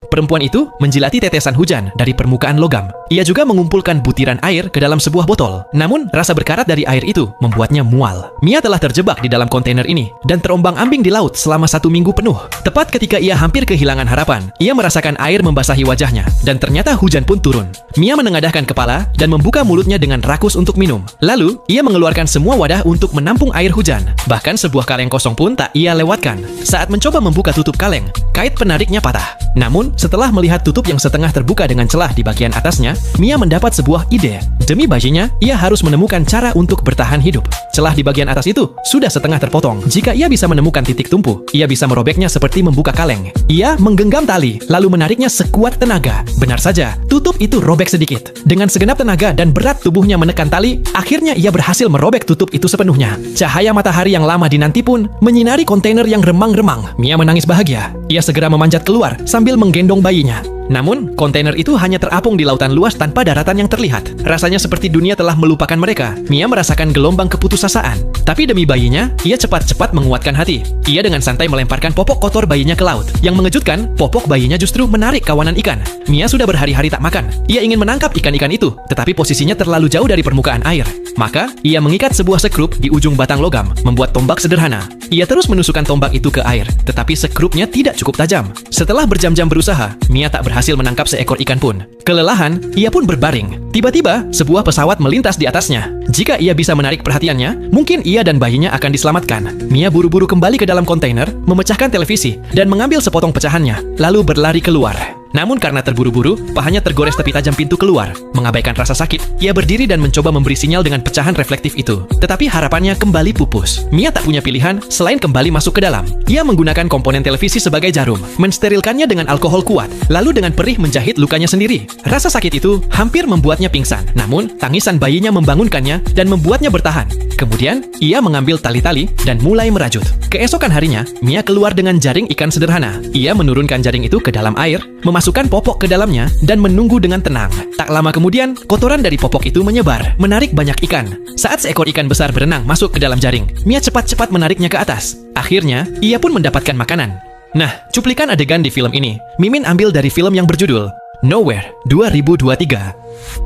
Perempuan itu menjilati tetesan hujan dari permukaan logam. Ia juga mengumpulkan butiran air ke dalam sebuah botol. Namun, rasa berkarat dari air itu membuatnya mual. Mia telah terjebak di dalam kontainer ini dan terombang-ambing di laut selama 1 minggu penuh. Tepat ketika ia hampir kehilangan harapan, ia merasakan air membasahi wajahnya dan ternyata hujan pun turun. Mia menengadahkan kepala dan membuka mulutnya dengan rakus untuk minum. Lalu, ia mengeluarkan semua wadah untuk menampung air hujan. Bahkan sebuah kaleng kosong pun tak ia lewatkan. Saat mencoba membuka tutup kaleng, kait penariknya patah. Namun, setelah melihat tutup yang setengah terbuka dengan celah di bagian atasnya, Mia mendapat sebuah ide. Demi bayinya, ia harus menemukan cara untuk bertahan hidup. Celah di bagian atas itu sudah setengah terpotong. Jika ia bisa menemukan titik tumpu, ia bisa merobeknya seperti membuka kaleng. Ia menggenggam tali, lalu menariknya sekuat tenaga. Benar saja, tutup itu robek sedikit. Dengan segenap tenaga dan berat tubuhnya menekan tali, akhirnya ia berhasil merobek tutup itu sepenuhnya. Cahaya matahari yang lama dinanti pun menyinari kontainer yang remang-remang. Mia menangis bahagia. Ia segera memanjat keluar sambil menggendong bayinya. Namun, kontainer itu hanya terapung di lautan luas tanpa daratan yang terlihat. Rasanya seperti dunia telah melupakan mereka. Mia merasakan gelombang keputusasaan. Tapi demi bayinya, ia cepat-cepat menguatkan hati. Ia dengan santai melemparkan popok kotor bayinya ke laut. Yang mengejutkan, popok bayinya justru menarik kawanan ikan. Mia sudah berhari-hari tak makan. Ia ingin menangkap ikan-ikan itu, tetapi posisinya terlalu jauh dari permukaan air. Maka, ia mengikat sebuah sekrup di ujung batang logam, membuat tombak sederhana. Ia terus menusukkan tombak itu ke air, tetapi sekrupnya tidak cukup tajam. Setelah berjam-jam berusaha, Mia tak berhasil menangkap seekor ikan pun. Kelelahan, ia pun berbaring. Tiba-tiba, sebuah pesawat melintas di atasnya. Jika ia bisa menarik perhatiannya, mungkin ia dan bayinya akan diselamatkan. Mia buru-buru kembali ke dalam kontainer, memecahkan televisi, dan mengambil sepotong pecahannya, lalu berlari keluar. Namun karena terburu-buru, pahanya tergores tepi tajam pintu keluar. Mengabaikan rasa sakit, ia berdiri dan mencoba memberi sinyal dengan pecahan reflektif itu. Tetapi harapannya kembali pupus. Mia tak punya pilihan selain kembali masuk ke dalam. Ia menggunakan komponen televisi sebagai jarum, mensterilkannya dengan alkohol kuat, lalu dengan perih menjahit lukanya sendiri. Rasa sakit itu hampir membuatnya pingsan. Namun, tangisan bayinya membangunkannya dan membuatnya bertahan. Kemudian, ia mengambil tali-tali dan mulai merajut. Keesokan harinya, Mia keluar dengan jaring ikan sederhana. Ia menurunkan jaring itu ke dalam air, memasukkan popok ke dalamnya, dan menunggu dengan tenang. Tak lama kemudian, kotoran dari popok itu menyebar, menarik banyak ikan. Saat seekor ikan besar berenang masuk ke dalam jaring, Mia cepat-cepat menariknya ke atas. Akhirnya, ia pun mendapatkan makanan. Nah, cuplikan adegan di film ini, Mimin ambil dari film yang berjudul Nowhere 2023.